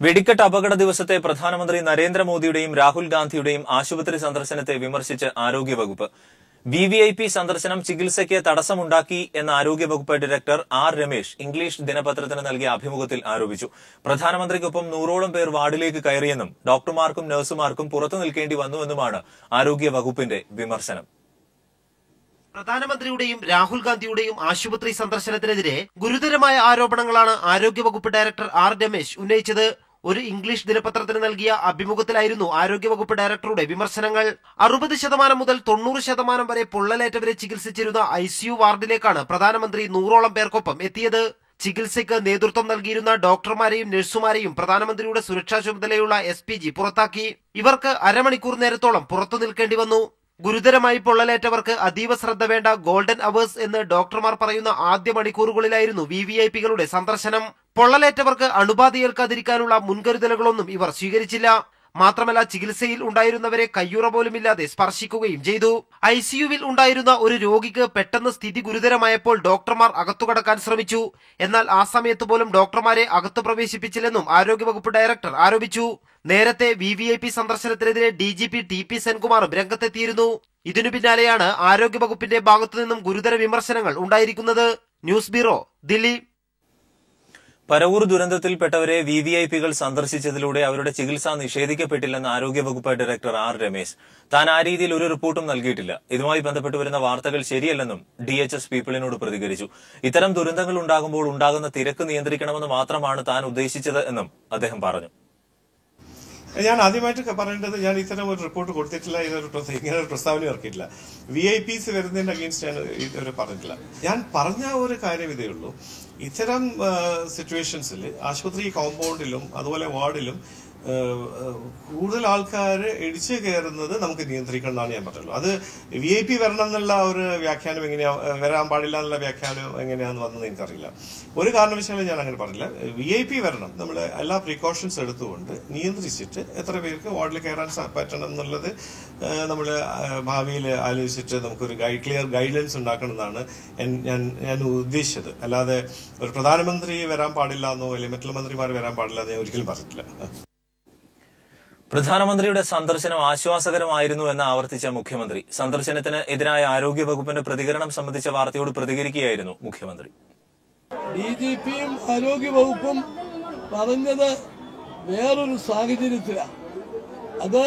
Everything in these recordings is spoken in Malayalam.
വെടിക്കെട്ട് അപകട ദിവസത്തെ പ്രധാനമന്ത്രി നരേന്ദ്രമോദിയുടെയും രാഹുൽ ഗാന്ധിയുടെയും ആശുപത്രി സന്ദർശനത്തെ വിമർശിച്ച് ആരോഗ്യവകുപ്പ്. വിവിഐപി സന്ദർശനം ചികിത്സയ്ക്ക് തടസ്സമുണ്ടാക്കി എന്ന ആരോഗ്യവകുപ്പ് ഡയറക്ടർ ആർ രമേശ് ഇംഗ്ലീഷ് ദിനപത്രത്തിന് നൽകിയ അഭിമുഖത്തിൽ ആരോപിച്ചു. പ്രധാനമന്ത്രിക്കൊപ്പം 100ഓളം പേർ വാർഡിലേക്ക് കയറിയെന്നും ഡോക്ടർമാർക്കും നഴ്സുമാർക്കും പുറത്തു നിൽക്കേണ്ടി വന്നുവെന്നുമാണ് ആരോഗ്യവകുപ്പിന്റെ വിമർശനം. പ്രധാനമന്ത്രിയുടെയും രാഹുൽ ഗാന്ധിയുടെയും ആശുപത്രി സന്ദർശനത്തിനെതിരെ ഗുരുതരമായ ആരോപണങ്ങളാണ് ആരോഗ്യവകുപ്പ് ഡയറക്ടർ ആർ രമേശ് ഉന്നയിച്ചത്. ഒരു ഇംഗ്ലീഷ് ദിനപത്രത്തിന് നൽകിയ അഭിമുഖത്തിലായിരുന്നു ആരോഗ്യവകുപ്പ് ഡയറക്ടറുടെ വിമർശനങ്ങൾ. 60% മുതൽ 90% വരെ പൊള്ളലേറ്റവരെ ചികിത്സിച്ചിരുന്ന ICU വാർഡിലേക്കാണ് പ്രധാനമന്ത്രി 100ഓളം പേർക്കൊപ്പം എത്തിയത്. ചികിത്സയ്ക്ക് നേതൃത്വം നൽകിയിരുന്ന ഡോക്ടർമാരെയും നഴ്സുമാരെയും പ്രധാനമന്ത്രിയുടെ സുരക്ഷാ ചുമതലയുള്ള SPG പുറത്താക്കി. ഇവർക്ക് അരമണിക്കൂർ നേരത്തോളം പുറത്തു നിൽക്കേണ്ടി വന്നു. ഗുരുതരമായി പൊള്ളലേറ്റവർക്ക് അതീവ ശ്രദ്ധ വേണ്ട ഗോൾഡൻ അവേഴ്സ് എന്ന് ഡോക്ടർമാർ പറയുന്ന ആദ്യ മണിക്കൂറുകളിലായിരുന്നു VVIPകളുടെ സന്ദർശനം. പൊള്ളലേറ്റവർക്ക് അണുബാധയേൽക്കാതിരിക്കാനുള്ള മുൻകരുതലുകളൊന്നും ഇവർ സ്വീകരിച്ചില്ല. മാത്രമല്ല, ചികിത്സയിൽ ഉണ്ടായിരുന്നവരെ കയ്യുറ പോലുമില്ലാതെ സ്പർശിക്കുകയും ചെയ്തു. ICUവിൽ ഉണ്ടായിരുന്ന ഒരു രോഗിക്ക് പെട്ടെന്ന് സ്ഥിതി ഗുരുതരമായപ്പോൾ ഡോക്ടർമാർ അകത്തുകടക്കാൻ ശ്രമിച്ചു. എന്നാൽ ആ സമയത്ത് പോലും ഡോക്ടർമാരെ അകത്ത് പ്രവേശിപ്പിച്ചില്ലെന്നും ആരോഗ്യവകുപ്പ് ഡയറക്ടർ ആരോപിച്ചു. നേരത്തെ VVIP സന്ദർശനത്തിനെതിരെ DGP TP സെൻകുമാറും രംഗത്തെത്തിയിരുന്നു. ഇതിനു പിന്നാലെയാണ് ആരോഗ്യവകുപ്പിന്റെ ഭാഗത്തുനിന്നും ഗുരുതര വിമർശനങ്ങൾ ഉണ്ടായിരിക്കുന്നത്. News bureau, Delhi. പരവൂർ ദുരന്തത്തിൽപ്പെട്ടവരെ VVIPകൾ സന്ദർശിച്ചതിലൂടെ അവരുടെ ചികിത്സ നിഷേധിക്കപ്പെട്ടില്ലെന്ന് ആരോഗ്യവകുപ്പ് ഡയറക്ടർ ആർ രമേശ്. താൻ ആ രീതിയിൽ ഒരു റിപ്പോർട്ടും നൽകിയിട്ടില്ല. ഇതുമായി ബന്ധപ്പെട്ട് വരുന്ന വാർത്തകൾ ശരിയല്ലെന്നും DHS പീപ്പിളിനോട് പ്രതികരിച്ചു. ഇത്തരം ദുരന്തങ്ങൾ ഉണ്ടാകുമ്പോൾ ഉണ്ടാകുന്ന തിരക്ക് നിയന്ത്രിക്കണമെന്ന് മാത്രമാണ് താൻ ഉദ്ദേശിച്ചത് എന്നും അദ്ദേഹം പറഞ്ഞു. ഞാൻ ആദ്യമായിട്ട് പറയേണ്ടത്, ഞാൻ ഇത്തരം ഒരു റിപ്പോർട്ട് കൊടുത്തിട്ടില്ല, ഇങ്ങനെ ഒരു പ്രസ്താവന ഇറക്കിയിട്ടില്ല. VIPs വരുന്നതിന്റെ അഗെയിൻസ്റ്റ് ഞാൻ ഇതുവരെ പറഞ്ഞിട്ടില്ല. ഞാൻ പറഞ്ഞ ഒരു കാര്യം ഇതേ ഉള്ളൂ, ഇത്തരം സിറ്റുവേഷൻസിൽ ആശുപത്രി കോമ്പൗണ്ടിലും അതുപോലെ വാർഡിലും കൂടുതൽ ആൾക്കാർ ഇടിച്ചു കയറുന്നത് നമുക്ക് നിയന്ത്രിക്കണം എന്നാണ് ഞാൻ പറഞ്ഞുള്ളൂ. അത് VIP വരണം എന്നുള്ള ഒരു വ്യാഖ്യാനം എങ്ങനെയാ, വരാൻ പാടില്ല എന്നുള്ള വ്യാഖ്യാനം എങ്ങനെയാന്ന് വന്നത് എനിക്കറിയില്ല. ഒരു കാരണവശാലും ഞാൻ അങ്ങനെ പറഞ്ഞില്ല. VIP വരണം, നമ്മൾ എല്ലാ പ്രിക്കോഷൻസ് എടുത്തുകൊണ്ട് നിയന്ത്രിച്ചിട്ട് എത്ര പേർക്ക് വാർഡിൽ കയറാൻ പറ്റണം എന്നുള്ളത് നമ്മൾ ഭാവിയിൽ ആലോചിച്ചിട്ട് നമുക്കൊരു ക്ലിയർ ഗൈഡൻസ് ഉണ്ടാക്കണം എന്നാണ് ഞാൻ ഉദ്ദേശിച്ചത്. അല്ലാതെ ഒരു പ്രധാനമന്ത്രി വരാൻ പാടില്ല എന്നോ അല്ലെങ്കിൽ മറ്റുള്ള മന്ത്രിമാർ വരാൻ പാടില്ല എന്ന് ഞാൻ ഒരിക്കലും പറഞ്ഞിട്ടില്ല. പ്രധാനമന്ത്രിയുടെ സന്ദർശനം ആശ്വാസകരമായിരുന്നു എന്ന് ആവർത്തിച്ച മുഖ്യമന്ത്രി സന്ദർശനത്തിന് എതിരായ ആരോഗ്യവകുപ്പിന്റെ പ്രതികരണം സംബന്ധിച്ച വാർത്തയോട് പ്രതികരിക്കുകയായിരുന്നു മുഖ്യമന്ത്രി. DGPയും ആരോഗ്യവകുപ്പും പറഞ്ഞത് വേറൊരു സാഹചര്യത്തിലാണ്. അത്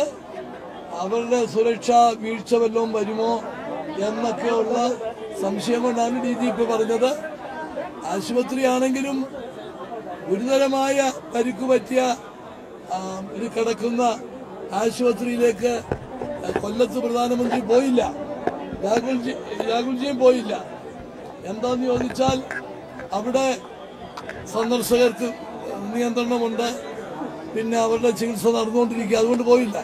അവരുടെ സുരക്ഷാ വീഴ്ച വല്ലതും വരുമോ എന്നൊക്കെയുള്ള സംശയം കൊണ്ടാണ് DGP പറഞ്ഞത്. ആശുപത്രിയാണെങ്കിലും ഗുരുതരമായ പരിക്കു പറ്റിയ ഇത് കിടക്കുന്ന ആശുപത്രിയിലേക്ക് കൊല്ലത്ത് പ്രധാനമന്ത്രി പോയില്ല, രാഹുൽജിയും പോയില്ല. എന്താന്ന് ചോദിച്ചാൽ അവിടെ സന്ദർശകർക്ക് നിയന്ത്രണമുണ്ട്, പിന്നെ അവരുടെ ചികിത്സ നടന്നുകൊണ്ടിരിക്കുക, അതുകൊണ്ട് പോയില്ല.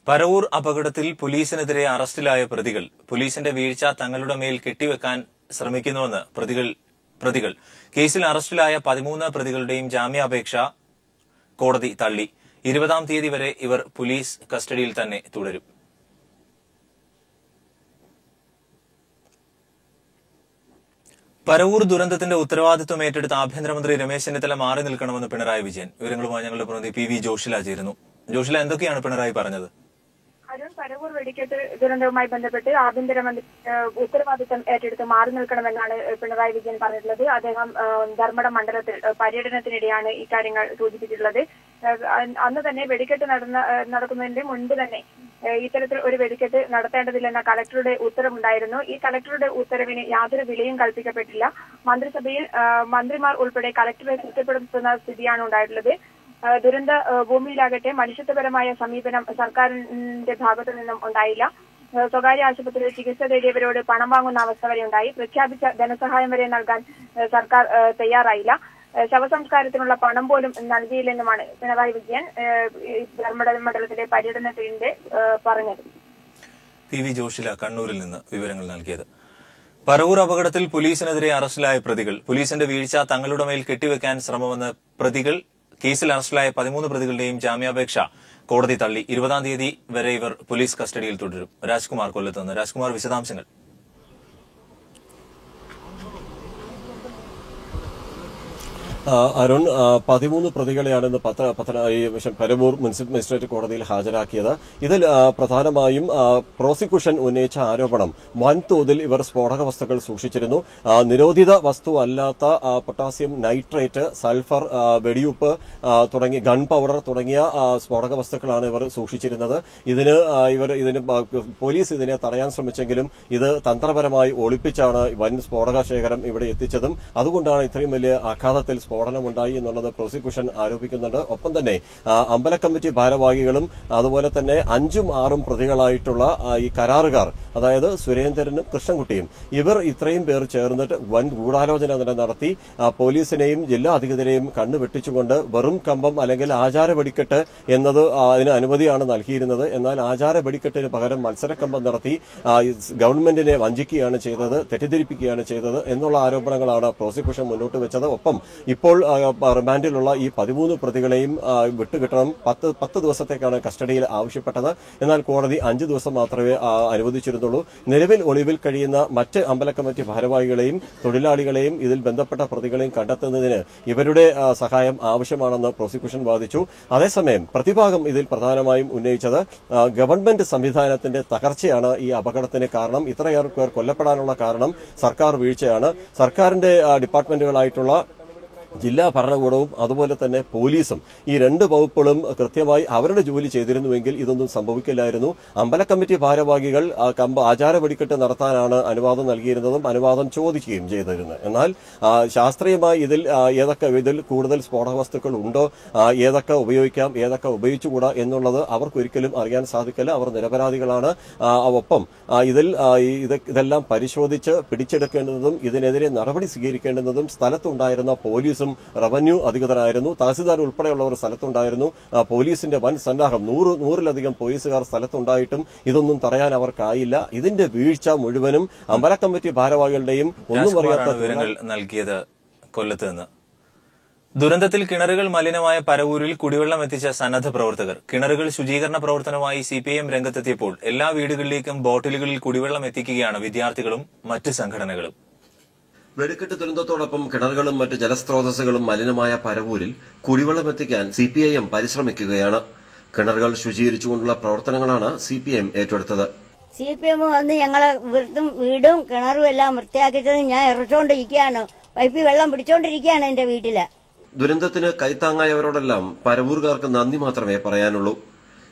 പരവൂർ അപകടത്തിൽ പോലീസിനെതിരെ അറസ്റ്റിലായ പ്രതികൾ പോലീസിന്റെ വീഴ്ച തങ്ങളുടെ മേൽ കെട്ടിവെക്കാൻ ശ്രമിക്കുന്നുവെന്ന് പ്രതികൾ കേസിൽ അറസ്റ്റിലായ 13 പ്രതികളുടെയും ജാമ്യാപേക്ഷ കോടതി തള്ളി. 20-ാം തീയതി വരെ ഇവർ പോലീസ് കസ്റ്റഡിയിൽ തന്നെ തുടരും. പരവൂർ ദുരന്തത്തിന്റെ ഉത്തരവാദിത്വം ഏറ്റെടുത്ത ആഭ്യന്തരമന്ത്രി രമേശ് ചെന്നിത്തല മാറി നിൽക്കണമെന്ന് പിണറായി വിജയൻ. വിവരങ്ങളുമായി ഞങ്ങളുടെ പ്രതിനിധി PV ജോഷില ചേരുന്നു. ജോഷില, എന്തൊക്കെയാണ് പിണറായി പറഞ്ഞത്? പരവൂർ വെടിക്കെട്ട് ദുരന്തവുമായി ബന്ധപ്പെട്ട് ആഭ്യന്തരമന്ത്രി ഉത്തരവാദിത്തം ഏറ്റെടുത്ത് മാറി നിൽക്കണമെന്നാണ് പിണറായി വിജയൻ പറഞ്ഞിട്ടുള്ളത്. അദ്ദേഹം ധർമ്മടം മണ്ഡലത്തിൽ പര്യടനത്തിനിടെയാണ് ഇക്കാര്യങ്ങൾ സൂചിപ്പിച്ചിട്ടുള്ളത്. അന്ന് തന്നെ വെടിക്കെട്ട് നടക്കുന്നതിന്റെ മുൻപ് തന്നെ ഇത്തരത്തിൽ ഒരു വെടിക്കെട്ട് നടത്തേണ്ടതില്ലെന്ന കളക്ടറുടെ ഉത്തരവുണ്ടായിരുന്നു. ഈ കളക്ടറുടെ ഉത്തരവിന് യാതൊരു വിലയും കൽപ്പിക്കപ്പെട്ടില്ല. മന്ത്രിസഭയിൽ മന്ത്രിമാർ ഉൾപ്പെടെ കളക്ടറെ കുറ്റപ്പെടുത്തുന്ന സ്ഥിതിയാണ് ഉണ്ടായിട്ടുള്ളത്. ദുരന്ത ഭൂമിയിലാകട്ടെ മനുഷ്യത്വപരമായ സമീപനം സർക്കാരിന്റെ ഭാഗത്തു നിന്നും ഉണ്ടായില്ല. സ്വകാര്യ ആശുപത്രിയിൽ ചികിത്സ തേടിയവരോട് പണം വാങ്ങുന്ന അവസ്ഥ വരെ ഉണ്ടായി. പ്രഖ്യാപിച്ച ധനസഹായം വരെ നൽകാൻ സർക്കാർ തയ്യാറായില്ല. ശവസംസ്കാരത്തിനുള്ള പണം പോലും നൽകിയില്ലെന്നുമാണ് പിണറായി വിജയൻ ധർമ്മടം മണ്ഡലത്തിലെ പര്യടനത്തിന്റെ പറഞ്ഞത്. PV ജോഷില കണ്ണൂരിൽ നിന്ന് വിവരങ്ങൾ നൽകിയത്. പരവൂർ അപകടത്തിൽ പോലീസിനെതിരെ അറസ്റ്റിലായ പ്രതികൾ പോലീസിന്റെ വീഴ്ച തങ്ങളുടെ മേൽ കെട്ടിവെക്കാൻ ശ്രമമെന്ന് പ്രതികൾ കേസിൽ അറസ്റ്റിലായ 13 പ്രതികളുടെയും ജാമ്യാപേക്ഷ കോടതി തള്ളി. 20-ാം തീയതി വരെ ഇവർ പോലീസ് കസ്റ്റഡിയിൽ തുടരും. രാജ്കുമാർ കൊല്ലത്ത് നിന്ന്. രാജ്കുമാർ, വിശദാംശങ്ങൾ. അരുൺ, 13 പ്രതികളെയാണ് ഇന്ന് പരവൂർ മുനിസിപ്പൽ മജിസ്ട്രേറ്റ് കോടതിയിൽ ഹാജരാക്കിയത്. ഇതിൽ പ്രധാനമായും പ്രോസിക്യൂഷൻ ഉന്നയിച്ച ആരോപണം വൻതോതിൽ ഇവർ സ്ഫോടക വസ്തുക്കൾ സൂക്ഷിച്ചിരുന്നു. നിരോധിത വസ്തു അല്ലാത്ത പൊട്ടാസ്യം നൈട്രേറ്റ്, സൾഫർ, വെടിയുപ്പ് തുടങ്ങിയ ഗൺ പൌഡർ തുടങ്ങിയ സ്ഫോടക വസ്തുക്കളാണ് ഇവർ സൂക്ഷിച്ചിരുന്നത്. ഇതിന് പോലീസ് ഇതിനെ തടയാൻ ശ്രമിച്ചെങ്കിലും ഇത് തന്ത്രപരമായി ഒളിപ്പിച്ചാണ് വൻ സ്ഫോടക ശേഖരം ഇവിടെ എത്തിച്ചതും. അതുകൊണ്ടാണ് ഇത്രയും വലിയ ആഘാതത്തിൽ സ്ഫോടനമുണ്ടായി എന്നുള്ളത് പ്രോസിക്യൂഷൻ ആരോപിക്കുന്നുണ്ട്. ഒപ്പം തന്നെ അമ്പല കമ്മിറ്റി ഭാരവാഹികളും അതുപോലെ തന്നെ 5ഉം 6ഉം പ്രതികളായിട്ടുള്ള ഈ കരാറുകാർ, അതായത് സുരേന്ദ്രനും കൃഷ്ണൻകുട്ടിയും, ഇവർ ഇത്രയും പേർ ചേർന്നിട്ട് വൻ ഗൂഢാലോചന തന്നെ നടത്തി പോലീസിനെയും ജില്ലാ അധികൃതരെയും കണ്ണുവെട്ടിച്ചുകൊണ്ട് വെറും കമ്പം അല്ലെങ്കിൽ ആചാര വെടിക്കെട്ട് എന്നത് അതിന് അനുമതിയാണ് നൽകിയിരുന്നത്. എന്നാൽ ആചാര വെടിക്കെട്ടിന് പകരം മത്സരക്കമ്പം നടത്തി ഗവൺമെന്റിനെ വഞ്ചിക്കുകയാണ് ചെയ്തത്, തെറ്റിദ്ധരിപ്പിക്കുകയാണ് ചെയ്തത് എന്നുള്ള ആരോപണങ്ങളാണ് പ്രോസിക്യൂഷൻ മുന്നോട്ട് വെച്ചത്. ഒപ്പം ഇപ്പോൾ റിമാൻഡിലുള്ള ഈ 13 പ്രതികളെയും വിട്ടുകിട്ടണം. 10 ദിവസത്തേക്കാണ് കസ്റ്റഡിയിൽ ആവശ്യപ്പെട്ടത്. എന്നാൽ കോടതി 5 ദിവസം മാത്രമേ അനുവദിച്ചിരുന്നുള്ളൂ. നിലവിൽ ഒളിവിൽ കഴിയുന്ന മറ്റ് അമ്പല കമ്മിറ്റി ഭാരവാഹികളെയും തൊഴിലാളികളെയും ഇതിൽ ബന്ധപ്പെട്ട പ്രതികളെയും കണ്ടെത്തുന്നതിന് ഇവരുടെ സഹായം ആവശ്യമാണെന്ന് പ്രോസിക്യൂഷൻ വാദിച്ചു. അതേസമയം പ്രതിഭാഗം ഇതിൽ പ്രധാനമായും ഉന്നയിച്ചത് ഗവൺമെന്റ് സംവിധാനത്തിന്റെ തകർച്ചയാണ് ഈ അപകടത്തിന് കാരണം. ഇത്രയേറെ പേർ കൊല്ലപ്പെടാനുള്ള കാരണം സർക്കാർ വീഴ്ചയാണ്. സർക്കാരിന്റെ ഡിപ്പാർട്ട്മെന്റുകളായിട്ടുള്ള ജില്ലാ ഭരണകൂടവും അതുപോലെ തന്നെ പോലീസും, ഈ 2 വകുപ്പുകളും കൃത്യമായി അവരുടെ ജോലി ചെയ്തിരുന്നുവെങ്കിൽ ഇതൊന്നും സംഭവിക്കില്ലായിരുന്നു. അമ്പല കമ്മിറ്റി ഭാരവാഹികൾ ആചാര വെടിക്കെട്ട് നടത്താനാണ് അനുവാദം നൽകിയിരുന്നതും അനുവാദം ചോദിക്കുകയും ചെയ്തിരുന്നത്. എന്നാൽ ശാസ്ത്രീയമായി ഇതിൽ കൂടുതൽ സ്ഫോടക വസ്തുക്കൾ ഉണ്ടോ, ഏതൊക്കെ ഉപയോഗിക്കാം, ഏതൊക്കെ ഉപയോഗിച്ചുകൂടാ എന്നുള്ളത് അവർക്കൊരിക്കലും അറിയാൻ സാധിക്കില്ല. അവർ നിരപരാധികളാണ്. ഒപ്പം ഇതെല്ലാം പരിശോധിച്ച് പിടിച്ചെടുക്കേണ്ടതും ഇതിനെതിരെ നടപടി സ്വീകരിക്കേണ്ടുന്നതും സ്ഥലത്തുണ്ടായിരുന്ന പോലീസും റവന്യൂ അധികൃതരായിരുന്നു. തഹസിൽദാർ ഉൾപ്പെടെയുള്ളവർ സ്ഥലത്തുണ്ടായിരുന്നു. പോലീസിന്റെ വൻ സന്നാഹം, 100-ലധികം പോലീസുകാർ സ്ഥലത്തുണ്ടായിട്ടും ഇതൊന്നും തടയാൻ അവർക്കായില്ല. ഇതിന്റെ വീഴ്ച മുഴുവനും അമ്പല കമ്മിറ്റി ഭാരവാഹികളുടെയും ഒന്നും അറിയാത്ത വിവരങ്ങൾ നൽകിയത് കൊല്ലത്ത് നിന്ന്. ദുരന്തത്തിൽ കിണറുകൾ മലിനമായ പരവൂരിൽ കുടിവെള്ളം എത്തിച്ച സന്നദ്ധ പ്രവർത്തകർ. കിണറുകൾ ശുചീകരണ പ്രവർത്തനമായി CPIM രംഗത്തെത്തിയപ്പോൾ എല്ലാ വീടുകളിലേക്കും ബോട്ടിലുകളിൽ കുടിവെള്ളം എത്തിക്കുകയാണ് വിദ്യാർത്ഥികളും മറ്റ് സംഘടനകളും. വെടിക്കെട്ട് ദുരന്തത്തോടൊപ്പം കിണറുകളും മറ്റ് ജലസ്രോതസ്സുകളും മലിനമായ പരവൂരിൽ കുടിവെള്ളം എത്തിക്കാൻ CPIM പരിശ്രമിക്കുകയാണ്. കിണറുകൾ ശുചീകരിച്ചുകൊണ്ടുള്ള പ്രവർത്തനങ്ങളാണ് CPIM ഏറ്റെടുത്തത്. CPIM വന്ന് ഞങ്ങളെ വീടും കിണറും എല്ലാം വൃത്തിയാക്കിച്ചത് ഞാൻ ഇറച്ചോണ്ടിരിക്കുകയാണ്. പൈപ്പിൽ വെള്ളം പിടിച്ചോണ്ടിരിക്കുകയാണ് എന്റെ വീട്ടില്. ദുരന്തത്തിന് കൈത്താങ്ങായവരോടെല്ലാം പരവൂർകാർക്ക് നന്ദി മാത്രമേ പറയാനുള്ളൂ.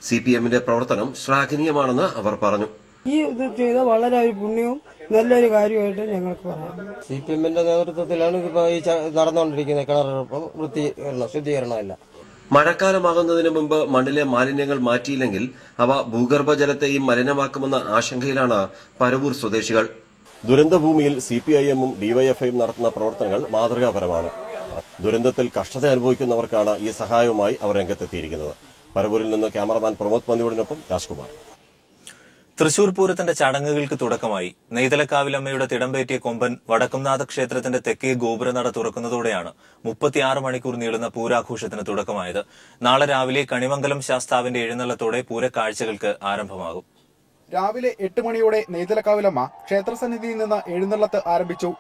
CPIMന്റെ പ്രവർത്തനം ശ്ലാഘനീയമാണെന്ന് അവർ പറഞ്ഞു. ഈ ഇത് ചെയ്ത വളരെ ഒരു പുണ്യവും നല്ലൊരു കാര്യമായിട്ട് ഞങ്ങൾക്ക് പറയാം. CPIMന്റെ നേതൃത്വത്തിലാണ് ഇപ്പോൾ ഈ നടന്നുകൊണ്ടിരിക്കുന്നത്. കിണറുകൾ ശുദ്ധീകരണമല്ല. മഴക്കാലമാകുന്നതിന് മുമ്പ് മണ്ണിലെ മാലിന്യങ്ങൾ മാറ്റിയില്ലെങ്കിൽ അവ ഭൂഗർഭജലത്തെയും മലിനമാക്കുമെന്ന ആശങ്കയിലാണ് പരവൂർ സ്വദേശികൾ. ദുരന്തഭൂമിയിൽ CPIMഉം DYFIയും നടത്തുന്ന പ്രവർത്തനങ്ങൾ മാതൃകാപരമാണ്. ദുരന്തത്തിൽ കഷ്ടത അനുഭവിക്കുന്നവർക്കാണ് ഈ സഹായവുമായി അവർ രംഗത്തെത്തിയിരിക്കുന്നത്. പരവൂരിൽ നിന്ന് ക്യാമറമാൻ പ്രമോദ് പന്തിയോടിനൊപ്പം രാജ്കുമാർ. തൃശൂർ പൂരത്തിന്റെ ചടങ്ങുകൾക്ക് തുടക്കമായി. നെയ്തലക്കാവിലമ്മയുടെ തിടമ്പേറ്റിയ കൊമ്പൻ വടക്കുംനാഥ ക്ഷേത്രത്തിന്റെ തെക്കേ ഗോപുരനട തുറക്കുന്നതോടെയാണ് 36 മണിക്കൂർ നീളുന്ന പൂരാഘോഷത്തിന് തുടക്കമായത്. നാളെ രാവിലെ കണിമംഗലം ശാസ്താവിന്റെ എഴുന്നള്ളത്തോടെ പൂരക്കാഴ്ചകൾക്ക് ആരംഭമാകും. രാവിലെ 8 മണിയോടെ നെയ്തലക്കാവിലമ്മ ക്ഷേത്രസന്നിധിയിൽ നിന്ന് എഴുന്നള്ളത്ത് ആരംഭിച്ചു.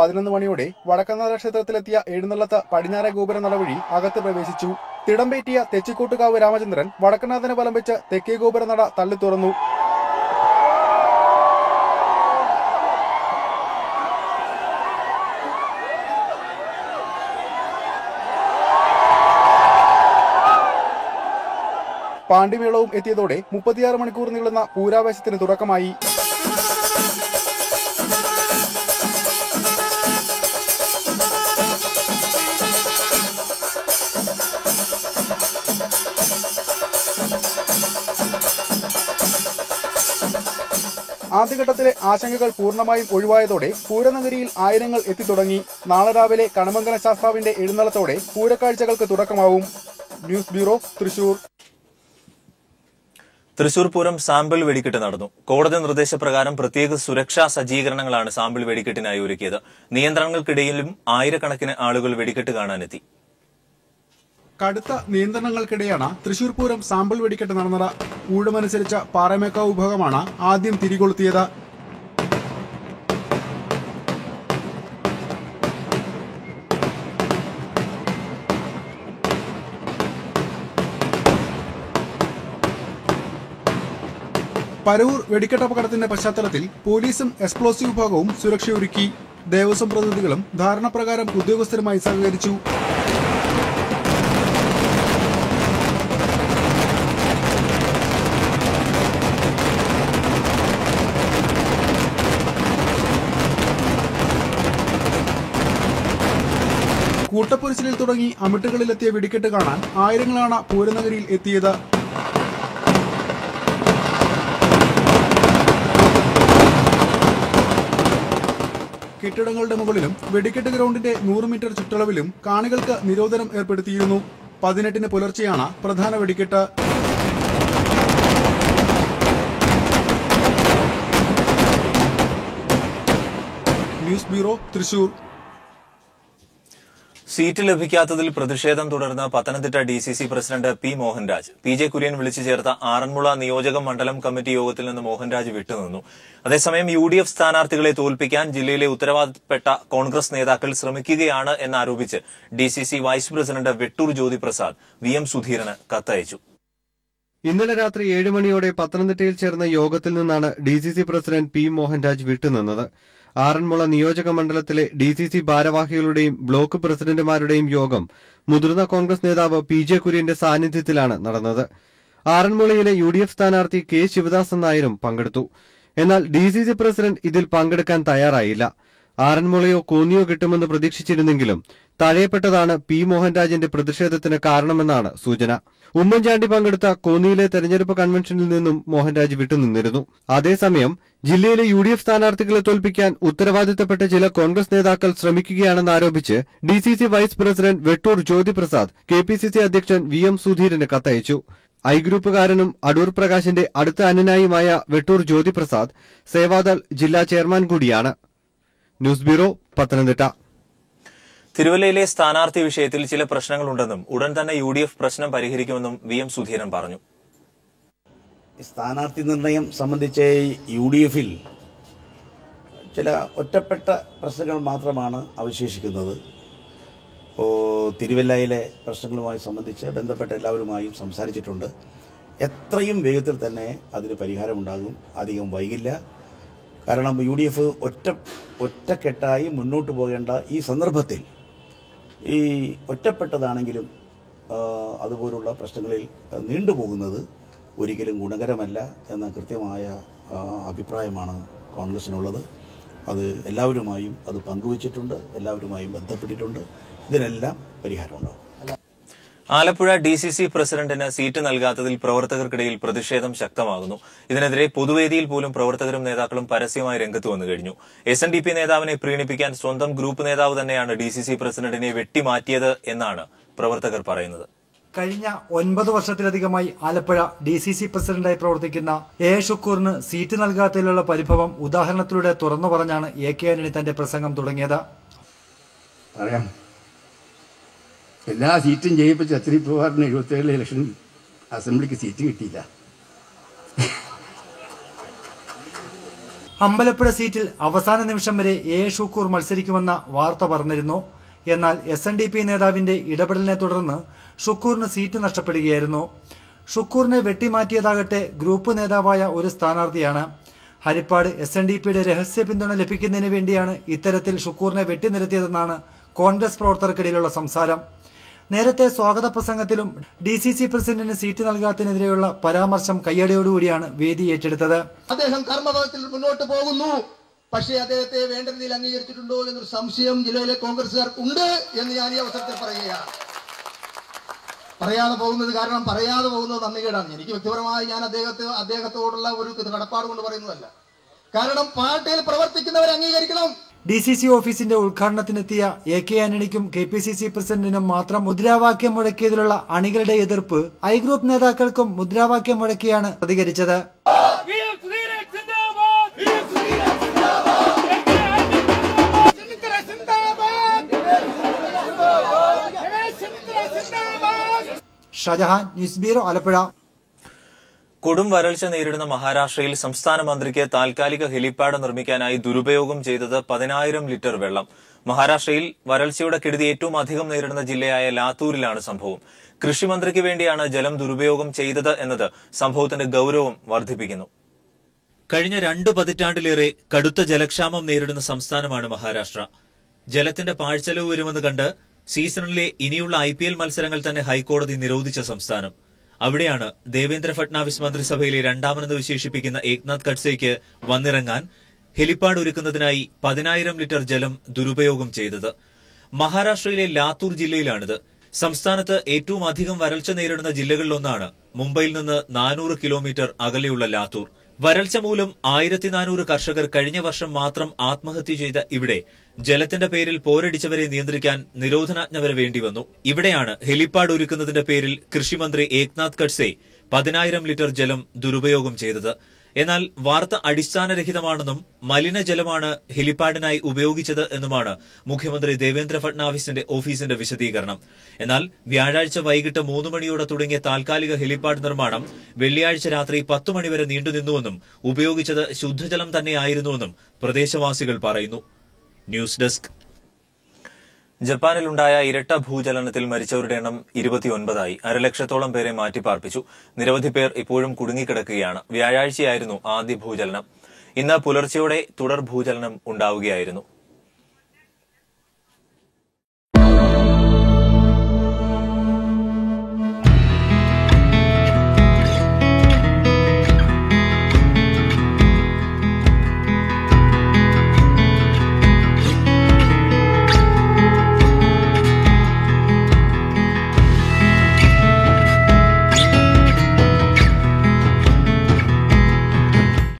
11 മണിയോടെ വടക്കുംനാഥ ക്ഷേത്രത്തിലെത്തിയ എഴുന്നള്ളത്ത് പടിഞ്ഞാറെ ഗോപുരനട വഴി അകത്ത് പ്രവേശിച്ചു. തിടമ്പേറ്റിയ തെച്ചിക്കോട്ടുകാവ് രാമചന്ദ്രൻ വടക്കുംനാഥനെ വലം വെച്ച് തെക്കേ ഗോപുരനട തള്ളി തുറന്നു. പാണ്ടിമേളവും എത്തിയതോടെ 36 മണിക്കൂർ നീളുന്ന പൂരാവേശത്തിന് തുടക്കമായി. ആദ്യഘട്ടത്തിലെ ആശങ്കകൾ പൂർണ്ണമായും ഒഴിവായതോടെ പൂരനഗരിയിൽ ആയിരങ്ങൾ എത്തിത്തുടങ്ങി. നാളെ രാവിലെ കണിമംഗലം ശാസ്താവിന്റെ എഴുന്നള്ളത്തോടെ പൂരക്കാഴ്ചകൾക്ക് തുടക്കമാവും. News bureau, Thrissur. Thrissur Pooram sample വെടിക്കെട്ട് നടന്നു. കോടതി നിർദ്ദേശപ്രകാരം പ്രത്യേക സുരക്ഷാ സജ്ജീകരണങ്ങളാണ് സാമ്പിൾ വെടിക്കെട്ടിനായി ഒരുക്കിയത്. നിയന്ത്രണങ്ങൾക്കിടയിലും ആയിരക്കണക്കിന് ആളുകൾ വെടിക്കെട്ട് കാണാനെത്തി. കടുത്ത നിയന്ത്രണങ്ങൾക്കിടെയാണ് തൃശൂർ പൂരം സാമ്പിൾ വെടിക്കെട്ട് നടന്നത്. ഊഴമനുസരിച്ച പാറമേക്കാവ് വിഭാഗമാണ് ആദ്യം തിരികൊളുത്തിയത്. പരവൂർ വെടിക്കെട്ടപകടത്തിന്റെ പശ്ചാത്തലത്തിൽ പോലീസും എക്സ്പ്ലോസീവ് വിഭാഗവും സുരക്ഷയൊരുക്കി. ദേവസ്വം പ്രതിനിധികളും ധാരണപ്രകാരം ഉദ്യോഗസ്ഥരുമായി സഹകരിച്ചു. കൂട്ടപ്പൊരിച്ചിലിൽ തുടങ്ങി അമിട്ടുകളിലെത്തിയ വെടിക്കെട്ട് കാണാൻ ആയിരങ്ങളാണ് പൂരനഗരിയിൽ എത്തിയത്. കെട്ടിടങ്ങളുടെ മുകളിലും വെടിക്കെട്ട് ഗ്രൗണ്ടിന്റെ 100 മീറ്റർ ചുറ്റളവിലും കാണികൾക്ക് നിരോധനം ഏർപ്പെടുത്തിയിരുന്നു. 18-ന് പുലർച്ചെയാണ് പ്രധാന വെടിക്കെട്ട്. News bureau, Thrissur. സീറ്റ് ലഭിക്കാത്തതിൽ പ്രതിഷേധം തുടർന്ന് Pathanamthitta DCC president P Mohanraj. P J Kurian വിളിച്ചു ചേർത്ത ആറന്മുള നിയോജക മണ്ഡലം കമ്മിറ്റി യോഗത്തിൽ നിന്ന് മോഹൻരാജ് വിട്ടുനിന്നു. അതേസമയം UDF സ്ഥാനാർത്ഥികളെ തോൽപ്പിക്കാൻ ജില്ലയിലെ ഉത്തരവാദപ്പെട്ട കോൺഗ്രസ് നേതാക്കൾ ശ്രമിക്കുകയാണ് എന്നാരോപിച്ച് DCC vice president Vettoor Jyothiprasad VM സുധീരന് കത്തയച്ചു. ഇന്നലെ രാത്രി 7 മണിയോടെ പത്തനംതിട്ടയിൽ ചേർന്ന യോഗത്തിൽ നിന്നാണ് ഡിസിസി പ്രസിഡന്റ് പി മോഹൻരാജ് വിട്ടുനിന്നത്. ആറന്മുള നിയോജക മണ്ഡലത്തിലെ ഡിസിസി ഭാരവാഹികളുടെയും ബ്ലോക്ക് പ്രസിഡന്റുമാരുടെയും യോഗം മുതിർന്ന കോൺഗ്രസ് നേതാവ് PJ കുര്യന്റെ സാന്നിധ്യത്തിലാണ് നടന്നത്. ആറന്മുളയിലെ UDF സ്ഥാനാർത്ഥി K ശിവദാസൻ നായരും പങ്കെടുത്തു. എന്നാൽ ഡിസിസി പ്രസിഡന്റ് ഇതിൽ പങ്കെടുക്കാൻ തയ്യാറായില്ല. ആറന്മുളയോ കോന്നിയോ കിട്ടുമെന്ന് പ്രതീക്ഷിച്ചിരുന്നെങ്കിലും തഴയപ്പെട്ടതാണ് പി മോഹൻരാജിന്റെ പ്രതിഷേധത്തിന് കാരണമെന്നാണ് സൂചന. ഉമ്മൻചാണ്ടി പങ്കെടുത്ത കോന്നിയിലെ തെരഞ്ഞെടുപ്പ് കൺവെൻഷനിൽ നിന്നും മോഹൻരാജ് വിട്ടുനിന്നിരുന്നു. അതേസമയം ജില്ലയിലെ UDF സ്ഥാനാർത്ഥികളെ തോൽപ്പിക്കാൻ ഉത്തരവാദിത്തപ്പെട്ട ചില കോൺഗ്രസ് നേതാക്കൾ ശ്രമിക്കുകയാണെന്നാരോപിച്ച് DCC vice president Vettoor Jyothiprasad KPCC അധ്യക്ഷൻ VM സുധീരന് കത്തയച്ചു. ഐ ഗ്രൂപ്പുകാരനും അടൂർ പ്രകാശിന്റെ അടുത്ത അനുനായിയുമായ വെട്ടൂർ ജ്യോതിപ്രസാദ് സേവാദൾ ജില്ലാ ചെയർമാൻ കൂടിയാണ്. News bureau, Pathanamthitta. തിരുവല്ലയിലെ സ്ഥാനാർത്ഥി വിഷയത്തിൽ ചില പ്രശ്നങ്ങളുണ്ടെന്നും ഉടൻ തന്നെ UDF പ്രശ്നം പരിഹരിക്കുമെന്നും VM സുധീരൻ പറഞ്ഞു. സ്ഥാനാർത്ഥി നിർണയം സംബന്ധിച്ച് UDFിൽ ചില ഒറ്റപ്പെട്ട പ്രശ്നങ്ങൾ മാത്രമാണ് അവശേഷിക്കുന്നത്. തിരുവല്ലയിലെ പ്രശ്നങ്ങളുമായി സംബന്ധിച്ച് ബന്ധപ്പെട്ട എല്ലാവരുമായും സംസാരിച്ചിട്ടുണ്ട്. എത്രയും വേഗത്തിൽ തന്നെ അതിന് പരിഹാരമുണ്ടാകും, അധികം വൈകില്ല. കാരണം UDF ഒറ്റക്കെട്ടായി മുന്നോട്ട് പോകേണ്ട ഈ സന്ദർഭത്തിൽ ഈ ഒറ്റപ്പെട്ടതാണെങ്കിലും അതുപോലുള്ള പ്രശ്നങ്ങളിൽ നീണ്ടുപോകുന്നത് ഒരിക്കലും ഗുണകരമല്ല എന്ന കൃത്യമായ അഭിപ്രായമാണ് കോൺഗ്രസിനുള്ളത്. അത് എല്ലാവരുമായും അത് പങ്കുവച്ചിട്ടുണ്ട്, എല്ലാവരുമായും ബന്ധപ്പെട്ടിട്ടുണ്ട്. ഇതിനെല്ലാം പരിഹാരമുണ്ടാകും. ആലപ്പുഴ DCC പ്രസിഡന്റിന് സീറ്റ് നൽകാത്തതിൽ പ്രവർത്തകർക്കിടയിൽ പ്രതിഷേധം ശക്തമാകുന്നു. ഇതിനെതിരെ പൊതുവേദിയിൽ പോലും പ്രവർത്തകരും നേതാക്കളും പരസ്യമായി രംഗത്ത് വന്നു കഴിഞ്ഞു. SNDP നേതാവിനെ പ്രീണിപ്പിക്കാൻ സ്വന്തം ഗ്രൂപ്പ് നേതാവ് തന്നെയാണ് DCC പ്രസിഡന്റിനെ വെട്ടിമാറ്റിയത് എന്നാണ് പ്രവർത്തകർ പറയുന്നത്. കഴിഞ്ഞ 9 വർഷത്തിലധികമായി ആലപ്പുഴ DCC പ്രസിഡന്റായി പ്രവർത്തിക്കുന്ന A ഷുക്കൂറിന് സീറ്റ് നൽകാത്തതിലുള്ള പരിഭവം ഉദാഹരണത്തിലൂടെ തുറന്നു പറഞ്ഞാണ് AK ആന്റണി തന്റെ പ്രസംഗം തുടങ്ങിയത്. എല്ലാ സീറ്റും ജയിപ്പിച്ച അച്ഛനിപ്പുകാരന് 77 ഇലക്ഷനിൽ അസംബ്ലിക്ക് സീറ്റ് കിട്ടിയില്ല. അമ്പലപ്പുഴ സീറ്റിൽ അവസാന നിമിഷം വരെ A ഷുക്കൂർ മത്സരിക്കുമെന്ന വാർത്ത പറഞ്ഞിരുന്നു. എന്നാൽ SNDP നേതാവിന്റെ ഇടപെടലിനെ തുടർന്ന് ഷുക്കൂറിന് സീറ്റ് നഷ്ടപ്പെടുകയായിരുന്നു. ഷുക്കൂറിനെ വെട്ടിമാറ്റിയതാകട്ടെ ഗ്രൂപ്പ് നേതാവായ ഒരു സ്ഥാനാർത്ഥിയാണ്. ഹരിപ്പാട് SNDPയുടെ രഹസ്യ പിന്തുണ ലഭിക്കുന്നതിന് വേണ്ടിയാണ് ഇത്തരത്തിൽ ഷുക്കൂറിനെ വെട്ടിനിരത്തിയതെന്നാണ് കോൺഗ്രസ് പ്രവർത്തകർക്കിടയിലുള്ള സംസാരം. നേരത്തെ സ്വാഗത പ്രസംഗത്തിലും DCC പ്രസിഡന്റിന് സീറ്റ് നൽകാത്തതിനെതിരെയുള്ള പരാമർശം കയ്യടിയോടുകൂടിയാണ് വേദി ഏറ്റെടുത്തത്. അദ്ദേഹം കർമ്മപഥത്തിൽ മുന്നോട്ട് പോകുന്നു, പക്ഷേ അദ്ദേഹത്തെ വേണ്ട രീതിയിൽ അംഗീകരിച്ചിട്ടുണ്ടോ എന്നൊരു സംശയം ജില്ലയിലെ കോൺഗ്രസുകാർക്ക് ഉണ്ട് എന്ന് ഞാൻ ഈ അവസരത്തിൽ പറയുകയാണ്. പറയാതെ പോകുന്നത് കാരണം പറയാതെ പോകുന്നത് നന്ദികേടാണ്. എനിക്ക് വ്യക്തിപരമായി ഞാൻ അദ്ദേഹത്തോടുള്ള ഒരു കടപ്പാട് കൊണ്ട് പറയുന്നതല്ല. കാരണം പാർട്ടിയിൽ പ്രവർത്തിക്കുന്നവരെ അംഗീകരിക്കണം. DCC ഓഫീസിന്റെ ഉദ്ഘാടനത്തിനെത്തിയ AK ആന്റണിക്കും KPCC പ്രസിഡന്റിനും മാത്രം മുദ്രാവാക്യം മുഴക്കിയതിലുള്ള അണികളുടെ എതിർപ്പ് ഐ ഗ്രൂപ്പ് നേതാക്കൾക്കും മുദ്രാവാക്യം മുഴക്കിയാണ് പ്രതികരിച്ചത്. Shajahan, news bureau, Alappuzha. കൊടും വരൾച്ച നേരിടുന്ന മഹാരാഷ്ട്രയിൽ സംസ്ഥാന മന്ത്രിക്ക് താൽക്കാലിക ഹെലിപാഡ് നിർമ്മിക്കാനായി ദുരുപയോഗം ചെയ്തത് 10,000 ലിറ്റർ വെള്ളം. മഹാരാഷ്ട്രയിൽ വരൾച്ചയുടെ കെടുതി ഏറ്റവും അധികം നേരിടുന്ന ജില്ലയായ ലാത്തൂരിലാണ് സംഭവം. കൃഷിമന്ത്രിക്ക് വേണ്ടിയാണ് ജലം ദുരുപയോഗം ചെയ്തത് എന്നത് സംഭവത്തിന്റെ ഗൌരവം വർദ്ധിപ്പിക്കുന്നു. കഴിഞ്ഞ 2 പതിറ്റാണ്ടിലേറെ കടുത്ത ജലക്ഷാമം നേരിടുന്ന സംസ്ഥാനമാണ് മഹാരാഷ്ട്ര. ജലത്തിന്റെ പാഴ്ചെലവ് വരുമെന്ന് കണ്ട് സീസണിലെ ഇനിയുള്ള IPL മത്സരങ്ങൾ തന്നെ ഹൈക്കോടതി നിരോധിച്ച സംസ്ഥാനം. അവിടെയാണ് ദേവേന്ദ്ര ഫട്നാവിസ് മന്ത്രിസഭയിലെ രണ്ടാമനെന്ന് വിശേഷിപ്പിക്കുന്ന ഏക്നാഥ് ഖഡ്സെയ്ക്ക് വന്നിറങ്ങാൻ ഹെലിപ്പാഡ് ഒരുക്കുന്നതിനായി 10,000 ലിറ്റർ ജലം ദുരുപയോഗം ചെയ്തത്. മഹാരാഷ്ട്രയിലെ ലാത്തൂർ ജില്ലയിലാണിത്. സംസ്ഥാനത്ത് ഏറ്റവും അധികം വരൾച്ച നേരിടുന്ന ജില്ലകളിലൊന്നാണ് മുംബൈയിൽ നിന്ന് 400 കിലോമീറ്റർ അകലെയുള്ള ലാത്തൂർ. വരൾച്ച മൂലം 1400 കർഷകർ കഴിഞ്ഞ വർഷം മാത്രം ആത്മഹത്യ ചെയ്ത ഇവിടെ ജലത്തിന്റെ പേരിൽ പോരടിച്ചവരെ നിയന്ത്രിക്കാൻ നിരോധനാജ്ഞ വരെ വേണ്ടിവന്നു. ഇവിടെയാണ് ഹെലിപ്പാഡ് ഒരുക്കുന്നതിന്റെ പേരിൽ കൃഷിമന്ത്രി ഏക്നാഥ് ഖഡ്സെ 10,000 ലിറ്റർ ജലം ദുരുപയോഗം ചെയ്തത്. എന്നാൽ വാർത്ത അടിസ്ഥാനരഹിതമാണെന്നും മലിനജലമാണ് ഹെലിപ്പാഡിനായി ഉപയോഗിച്ചത് എന്നുമാണ് മുഖ്യമന്ത്രി ദേവേന്ദ്ര ഫട്നാവിസിന്റെ ഓഫീസിന്റെ വിശദീകരണം. എന്നാൽ വ്യാഴാഴ്ച വൈകിട്ട് 3 മണിയോടെ തുടങ്ങിയ താൽക്കാലിക ഹെലിപ്പാഡ് നിർമ്മാണം വെള്ളിയാഴ്ച രാത്രി 10 മണിവരെ നീണ്ടുനിന്നുവെന്നും ഉപയോഗിച്ചത് ശുദ്ധജലം തന്നെയായിരുന്നുവെന്നും പ്രദേശവാസികൾ പറയുന്നു. News desk. ജപ്പാനിലുണ്ടായ ഇരട്ട ഭൂചലനത്തിൽ മരിച്ചവരുടെ എണ്ണം 29ആയി. 1,00,000-ഓളം പേരെ മാറ്റിപ്പാർപ്പിച്ചു. നിരവധി പേർ ഇപ്പോഴും കുടുങ്ങിക്കിടക്കുകയാണ്. വ്യാഴാഴ്ചയായിരുന്നു ആദ്യ ഭൂചലനം. ഇന്ന് പുലർച്ചെയോടെ തുടർ ഭൂചലനം ഉണ്ടാവുകയായിരുന്നു.